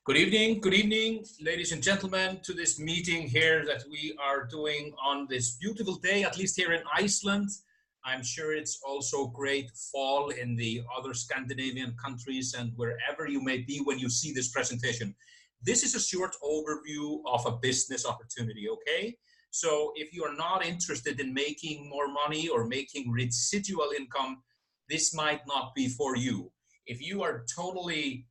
Good evening, ladies and gentlemen, to this meeting here that we are doing on this beautiful day, at least here in Iceland. I'm sure it's also great fall in the other Scandinavian countries and wherever you may be when you see this presentation. This is a short overview of a business opportunity, okay? So if you are not interested in making more money or making residual income, this might not be for you. If you are totally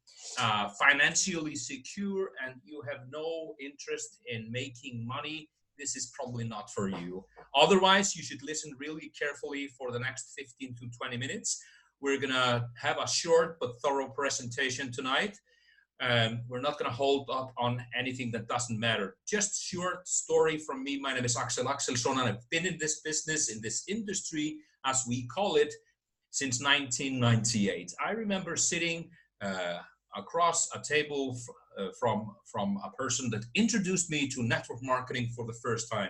financially secure and you have no interest in making money, this is probably not for you. Otherwise, you should listen really carefully for the next 15 to 20 minutes. We're gonna have a short but thorough presentation tonight. We're not gonna hold up on anything that doesn't matter. Just short story from me. My name is Axel Axelsson and I've been in this business, in this industry, as we call it, since 1998. I remember sitting across a table from a person that introduced me to network marketing for the first time.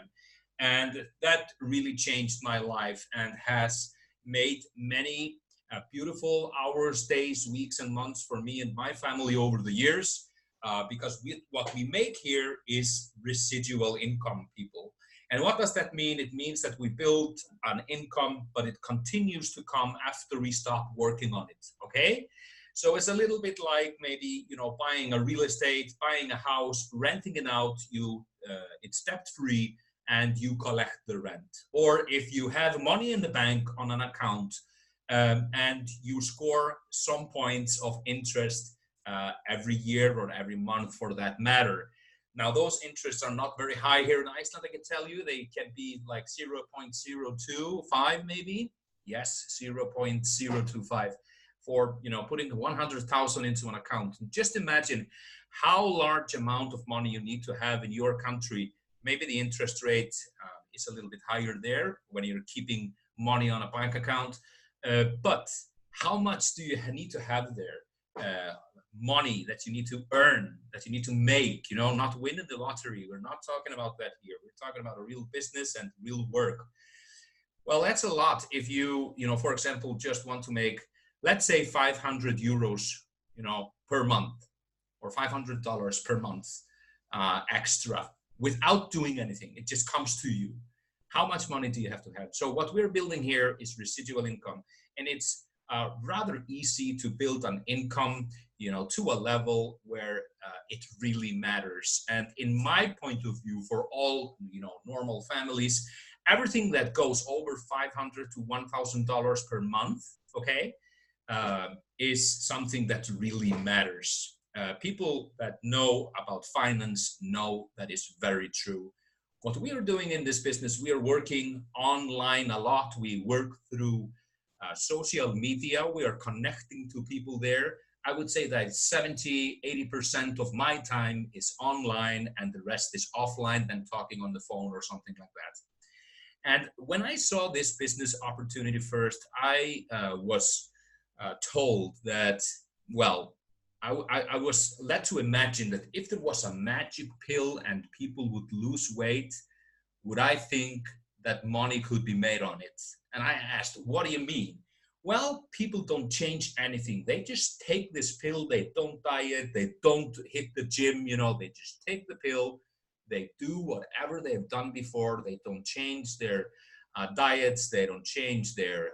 And that really changed my life and has made many beautiful hours, days, weeks, and months for me and my family over the years. Because what we make here is residual income, people. And what does that mean? It means that we build an income, but it continues to come after we stop working on it, okay? So it's a little bit like maybe, buying a real estate, buying a house, renting it out, it's debt-free and you collect the rent. Or if you have money in the bank on an account and you score some points of interest every year or every month for that matter. Now, those interests are not very high here in Iceland, I can tell you. They can be like 0.025 maybe. Yes, 0.025 for putting 100,000 into an account. Just imagine how large amount of money you need to have in your country. Maybe the interest rate is a little bit higher there when you're keeping money on a bank account. But how much do you need to have there? Money that you need to earn, that you need to make, not win in the lottery. We're not talking about that here. We're talking about a real business and real work. Well, that's a lot if you, for example, just want to make, let's say 500 euros, per month or $500 per month extra without doing anything. It just comes to you. How much money do you have to have? So what we're building here is residual income, and it's rather easy to build an income, to a level where it really matters. And in my point of view, for all, normal families, everything that goes over $500 to $1,000 per month, okay, is something that really matters. People that know about finance know that is very true. What we are doing in this business, we are working online a lot. We work through social media. We are connecting to people there. I would say that 70–80% of my time is online and the rest is offline, than talking on the phone or something like that. And when I saw this business opportunity first, I was told that, well, I was led to imagine that if there was a magic pill and people would lose weight, would I think that money could be made on it? And I asked, what do you mean? Well, people don't change anything. They just take this pill. They don't diet. They don't hit the gym. They just take the pill. They do whatever they've done before. They don't change their diets. They don't change their,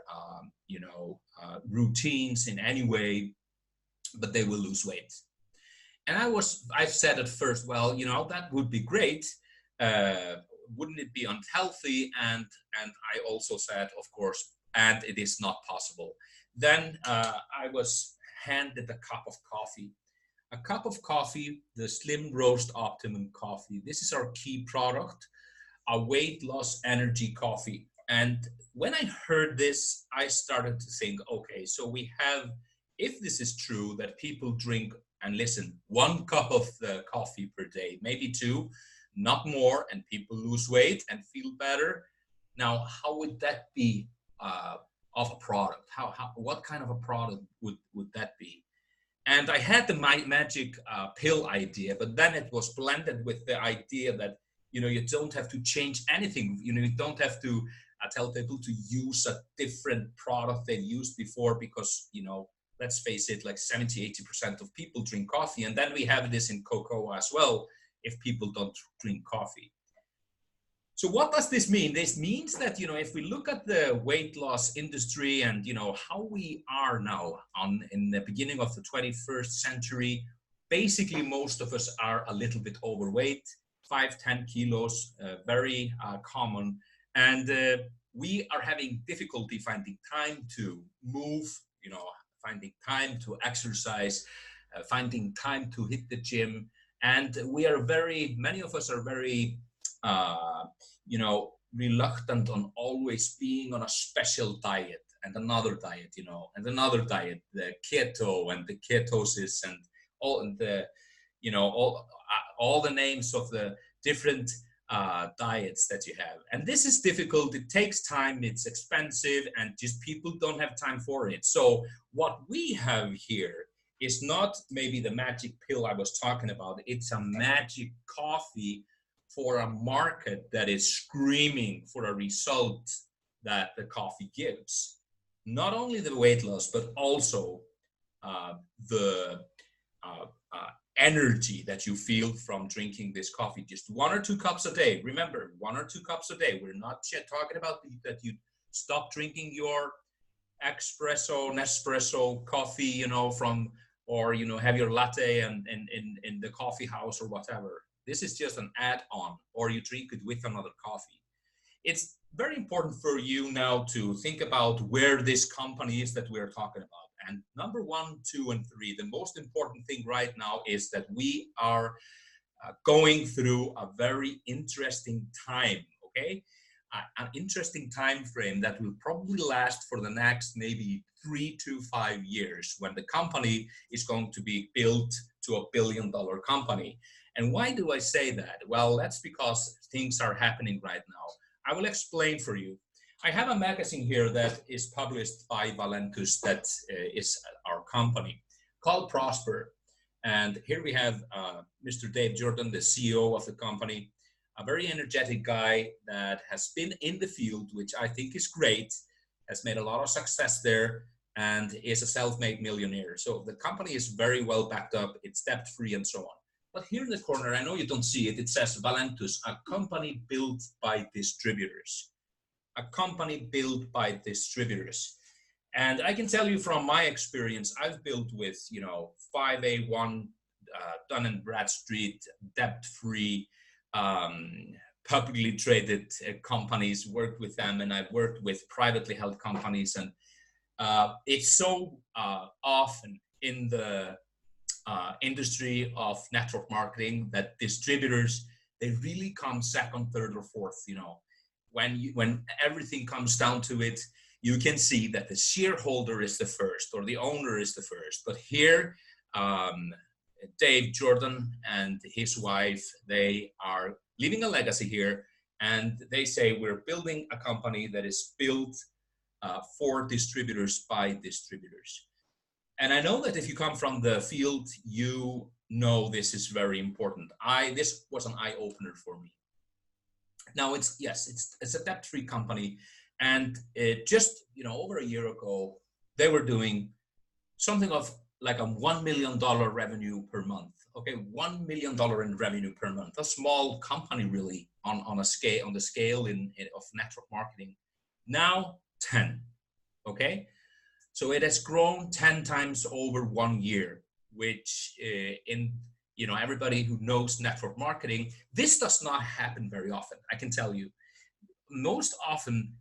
routines in any way, but they will lose weight. And I've said at first, well, that would be great. Wouldn't it be unhealthy? And I also said, of course, and it is not possible. Then I was handed a cup of coffee. A cup of coffee, the Slim Roast Optimum coffee. This is our key product, a weight loss energy coffee. And when I heard this, I started to think, okay, so we have, if this is true, that people drink, and listen, 1 cup of the coffee per day, maybe 2, not more, and people lose weight and feel better. Now, how would that be of a product? What kind of a product would that be? And I had the magic pill idea, but then it was blended with the idea that, you don't have to change anything. You don't have to tell people to use a different product they've used before because, let's face it, like 70–80% of people drink coffee. And then we have this in cocoa as well, if people don't drink coffee. So what does this mean? This means that, if we look at the weight loss industry and, how we are now in the beginning of the 21st century, basically most of us are a little bit overweight, 5–10 kilos, very common. And we are having difficulty finding time to move, finding time to exercise, finding time to hit the gym. And many of us are very, reluctant on always being on a special diet and another diet, and another diet, the keto and the ketosis and all the, all the names of the different diets that you have. And this is difficult. It takes time. It's expensive, and just people don't have time for it. So what we have here is not maybe the magic pill I was talking about. It's a magic coffee for a market that is screaming for a result that the coffee gives. Not only the weight loss, but also the energy that you feel from drinking this coffee. Just 1 or 2 cups a day. Remember, 1 or 2 cups a day. We're not talking about that you stop drinking your espresso, Nespresso coffee, or have your latte and in the coffee house or whatever. This is just an add-on, or you drink it with another coffee. It's very important for you now to think about where this company is that we're talking about. And number 1, 2, and 3, the most important thing right now is that we are going through a very interesting time, okay? An interesting time frame that will probably last for the next maybe 3 to 5 years, when the company is going to be built to a billion-dollar company. And why do I say that? Well, that's because things are happening right now. I will explain for you. I have a magazine here that is published by Valentus, that is our company, called Prosper. And here we have Mr. Dave Jordan, the CEO of the company, a very energetic guy that has been in the field, which I think is great, has made a lot of success there, and is a self-made millionaire. So the company is very well backed up, it's debt-free and so on. But here in the corner, I know you don't see it, it says Valentus, a company built by distributors. A company built by distributors. And I can tell you from my experience, I've built with, 5A1, Dun & Bradstreet, debt-free, publicly traded companies, worked with them, and I've worked with privately held companies. And it's so often in the industry of network marketing that distributors, they really come second, third, or fourth. When everything comes down to it, you can see that the shareholder is the first, or the owner is the first. But here, Dave Jordan and his wife, they are leaving a legacy here, and they say we're building a company that is built for distributors by distributors. And I know that if you come from the field, you know this is very important. This was an eye-opener for me. Now it's a debt-free company, and just over a year ago, they were doing something of like a $1 million revenue per month. Okay, $1 million in revenue per month. A small company really on the scale of network marketing. Now 10. Okay. So it has grown 10 times over 1 year, which everybody who knows network marketing, this does not happen very often. I can tell you, most often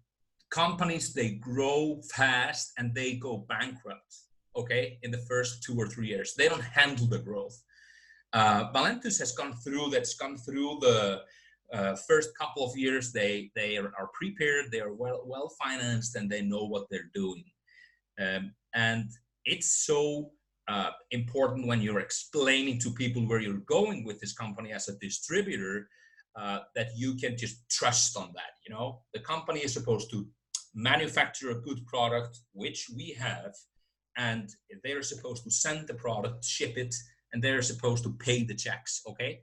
companies, they grow fast and they go bankrupt, okay, in the first 2 or 3 years. They don't handle the growth. Valentus has gone through the first couple of years. They are prepared, they are well financed, and they know what they're doing. And it's so important when you're explaining to people where you're going with this company as a distributor, that you can just trust on that. The company is supposed to manufacture a good product, which we have, and they're supposed to send the product, ship it, and they're supposed to pay the checks. Okay.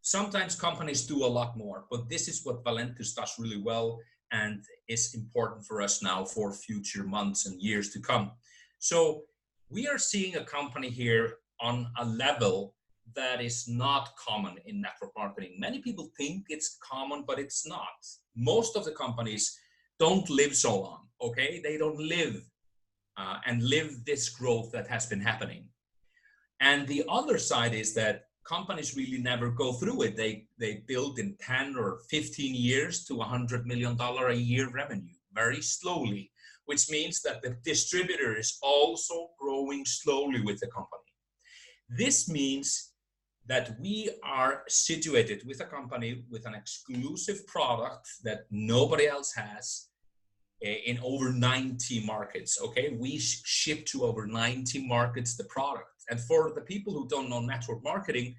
Sometimes companies do a lot more, but this is what Valentus does really well, and is important for us now for future months and years to come. So we are seeing a company here on a level that is not common in network marketing. Many people think it's common, but it's not. Most of the companies don't live so long, okay? They don't live and live this growth that has been happening. And the other side is that companies really never go through it. They build in 10 or 15 years to $100 million a year revenue, very slowly, which means that the distributor is also growing slowly with the company. This means that we are situated with a company with an exclusive product that nobody else has in over 90 markets, okay? We ship to over 90 markets the product. And for the people who don't know network marketing,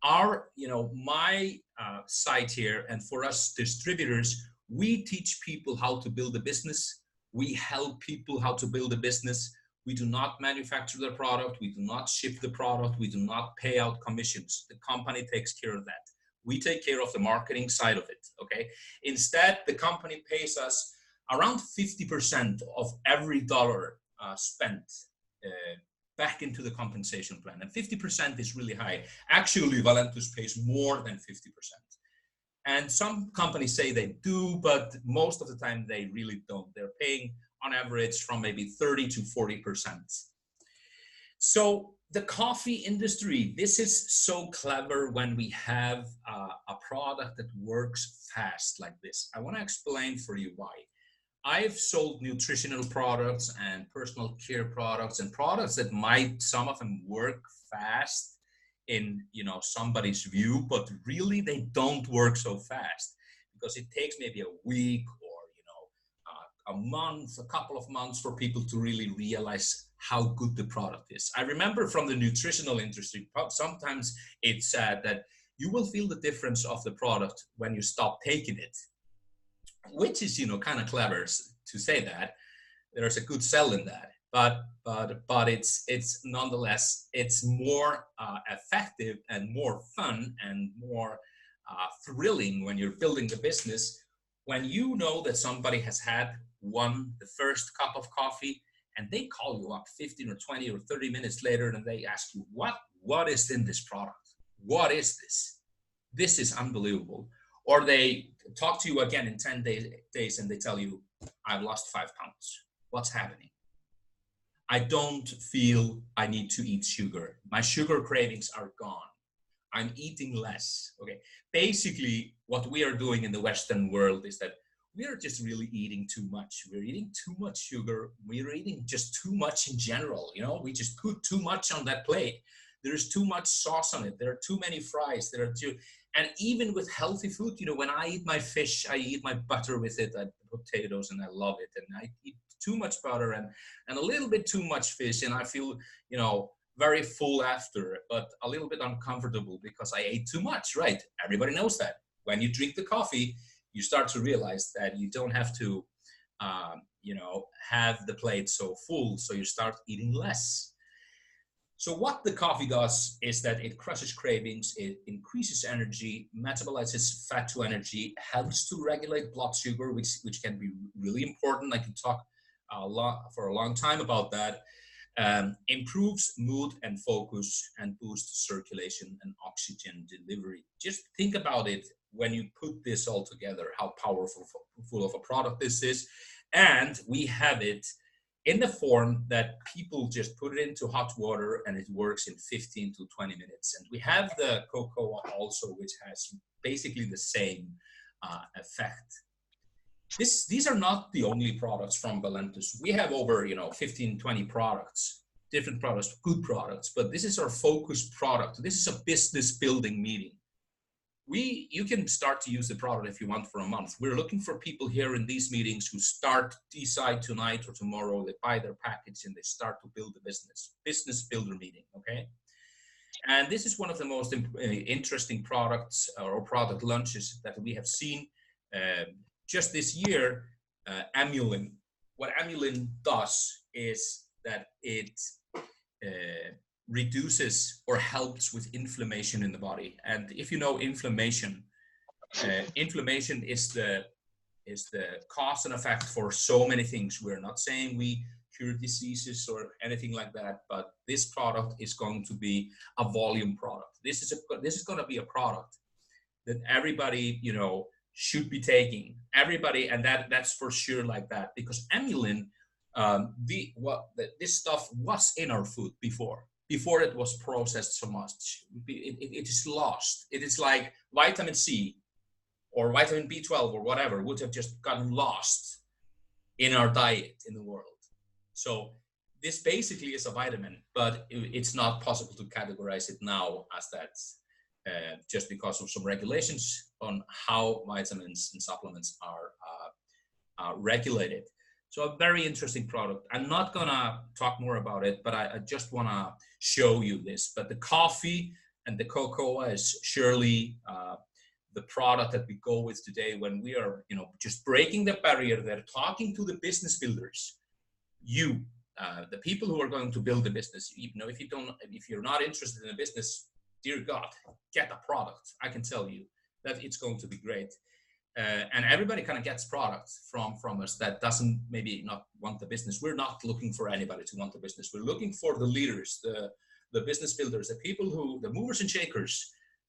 my site here, and for us distributors, we teach people how to build a business. We help people how to build a business. We do not manufacture the product. We do not ship the product. We do not pay out commissions. The company takes care of that. We take care of the marketing side of it, okay? Instead, the company pays us around 50% of every dollar spent back into the compensation plan. And 50% is really high. Actually, Valentus pays more than 50%. And some companies say they do, but most of the time they really don't. They're paying on average from maybe 30 to 40%. So the coffee industry, this is so clever when we have a product that works fast like this. I want to explain for you why. I've sold nutritional products and personal care products and products that some of them work fast in somebody's view, but really they don't work so fast because it takes maybe a week or a month, a couple of months for people to really realize how good the product is. I remember from the nutritional industry, sometimes it's said that you will feel the difference of the product when you stop taking it, which is kind of clever to say that. There's a good sell in that, but it's nonetheless, it's more effective and more fun and more thrilling when you're building the business, when you know that somebody has had the first cup of coffee and they call you up 15 or 20 or 30 minutes later and they ask you, what is in this product? What is this? This is unbelievable. Or they talk to you again in 10 days and they tell you, I've lost 5 pounds. What's happening? I don't feel I need to eat sugar. My sugar cravings are gone. I'm eating less. Okay. Basically, what we are doing in the Western world is that we are just really eating too much. We're eating too much sugar. We're eating just too much in general. We just put too much on that plate. There's too much sauce on it. There are too many fries. And even with healthy food, when I eat my fish, I eat my butter with it, potatoes, and I love it. And I eat too much butter and a little bit too much fish, and I feel, very full after, but a little bit uncomfortable because I ate too much, right? Everybody knows that. When you drink the coffee, you start to realize that you don't have to, have the plate so full, so you start eating less. So what the coffee does is that it crushes cravings, it increases energy, metabolizes fat to energy, helps to regulate blood sugar, which can be really important. I can talk for a long time about that. Improves mood and focus and boosts circulation and oxygen delivery. Just think about it when you put this all together, how powerful of a product this is. And we have it in the form that people just put it into hot water and it works in 15 to 20 minutes. And we have the cocoa also, which has basically the same effect. These are not the only products from Valentus. We have over 15, 20 products, different products, good products, but this is our focused product. This is a business building meeting. You can start to use the product if you want for a month. We're looking for people here in these meetings who decide tonight or tomorrow, they buy their package and they start to build a business builder meeting, okay? And this is one of the most interesting products or product launches that we have seen just this year, Amulin. What Amulin does is that it reduces or helps with inflammation in the body. And if you know inflammation, inflammation is the cause and effect for so many things. We're not saying we cure diseases or anything like that, but this product is going to be a volume product. This is going to be a product that everybody, you know, should be taking. Everybody, and that's for sure like that, because amylin, this stuff was in our food before it was processed so much. It is lost. It is like vitamin C or vitamin B12 or whatever would have just gotten lost in our diet in the world. So this basically is a vitamin, but it's not possible to categorize it now as that, just because of some regulations on how vitamins and supplements are regulated. So a very interesting product. I'm not gonna talk more about it, but I just wanna show you this. But the coffee and the cocoa is surely the product that we go with today when we are, you know, just breaking the barrier there, talking to the business builders. The people who are going to build the business, you know, if you're not interested in a business, dear God, get a product. I can tell you that it's going to be great. And everybody kind of gets products from us that doesn't maybe not want the business. We're not looking for anybody to want the business. We're looking for the leaders, the business builders, the people the movers and shakers,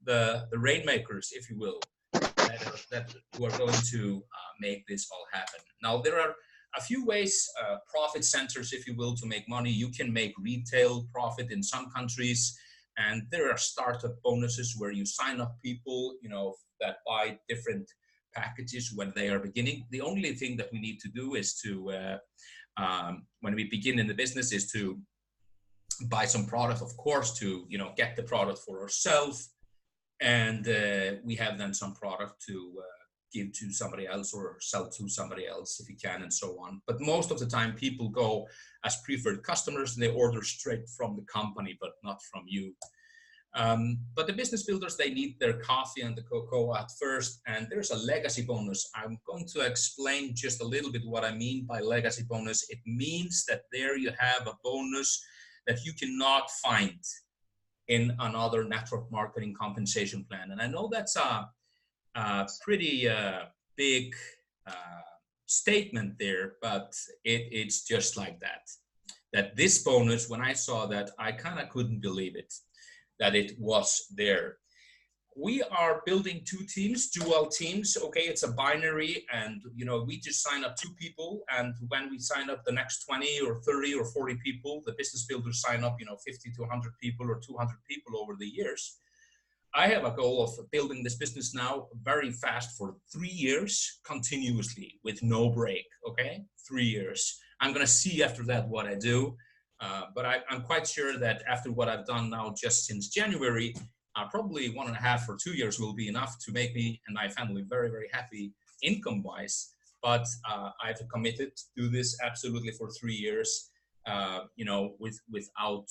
the rainmakers, if you will, who are going to make this all happen. Now, there are a few ways, profit centers, if you will, to make money. You can make retail profit in some countries, and there are startup bonuses where you sign up people, you know, that buy different packages when they are beginning. The only thing that we need to do is to, when we begin in the business, is to buy some product, of course, to, you know, get the product for ourselves, and we have then some product to give to somebody else or sell to somebody else if you can, and so on. But most of the time people go as preferred customers and they order straight from the company, but not from you. But the business builders, they need their coffee and the cocoa at first, and there's a legacy bonus. I'm going to explain just a little bit what I mean by legacy bonus. It means that there you have a bonus that you cannot find in another network marketing compensation plan. And I know that's a pretty big statement there, but it's just like that. That this bonus, when I saw that, I kind of couldn't believe it, that it was there. We are building two teams, dual teams. Okay, it's a binary, and you know, we just sign up 2 people, and when we sign up the next 20 or 30 or 40 people, the business builders sign up, you know, 50 to 100 people or 200 people over the years. I have a goal of building this business now very fast for 3 years continuously with no break. Okay, 3 years. I'm gonna see after that what I do. But I'm quite sure that after what I've done now just since January, probably 1.5 or 2 years will be enough to make me and my family very, very happy income-wise. But I've committed to do this absolutely for 3 years, you know, without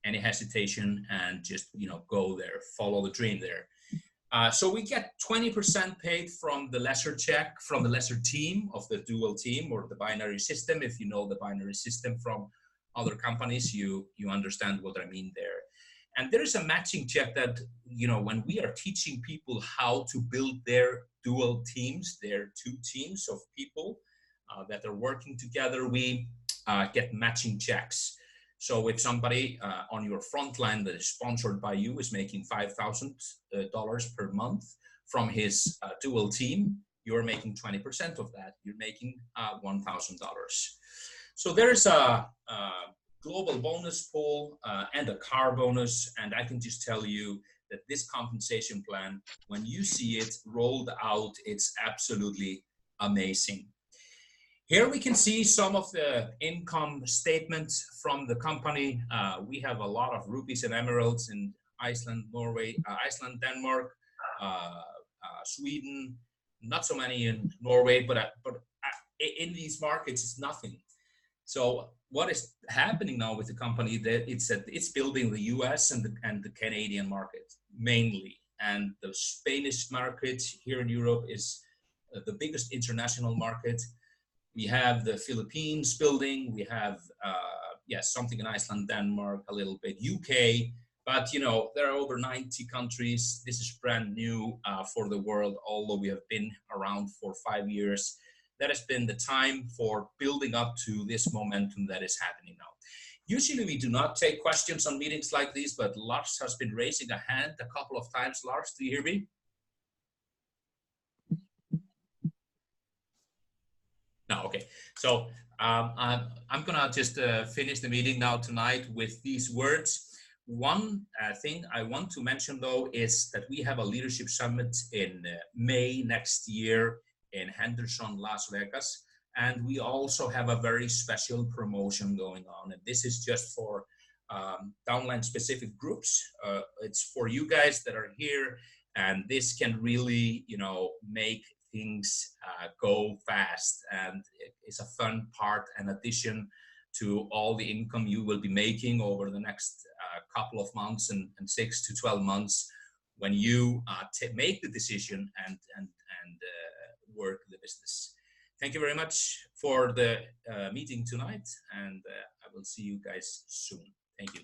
any hesitation, and just, you know, go there, follow the dream there. So we get 20% paid from the lesser check, from the lesser team of the dual team or the binary system. If you know the binary system from other companies, you understand what I mean there. And there is a matching check that, you know, when we are teaching people how to build their dual teams, their 2 teams of people that are working together, we get matching checks. So if somebody on your front line that is sponsored by you is making $5,000 per month from his dual team, you're making 20% of that. You're making $1,000. So there's a global bonus pool and a car bonus, and I can just tell you that this compensation plan, when you see it rolled out, it's absolutely amazing. Here we can see some of the income statements from the company. We have a lot of rupees and emeralds in Iceland, Norway, Iceland, Denmark, Sweden. Not so many in Norway, but in these markets, it's nothing. So what is happening now with the company, that it's building the US and the Canadian market mainly, and the Spanish market here in Europe is the biggest international market. We have the Philippines building. We have something in Iceland, Denmark, a little bit UK, but you know, there are over 90 countries. This is brand new for the world, although we have been around for 5 years. that has been the time for building up to this momentum that is happening now. Usually we do not take questions on meetings like these, but Lars has been raising a hand a couple of times. Lars, do you hear me? No, okay. So I'm gonna just finish the meeting now tonight with these words. One thing I want to mention though is that we have a leadership summit in May next year in Henderson, Las Vegas. And we also have a very special promotion going on. And this is just for downline specific groups. It's for you guys that are here. And this can really, you know, make things go fast, and it's a fun part and addition to all the income you will be making over the next couple of months and 6 to 12 months when you make the decision and work the business. Thank you very much for the meeting tonight, and I will see you guys soon. Thank you.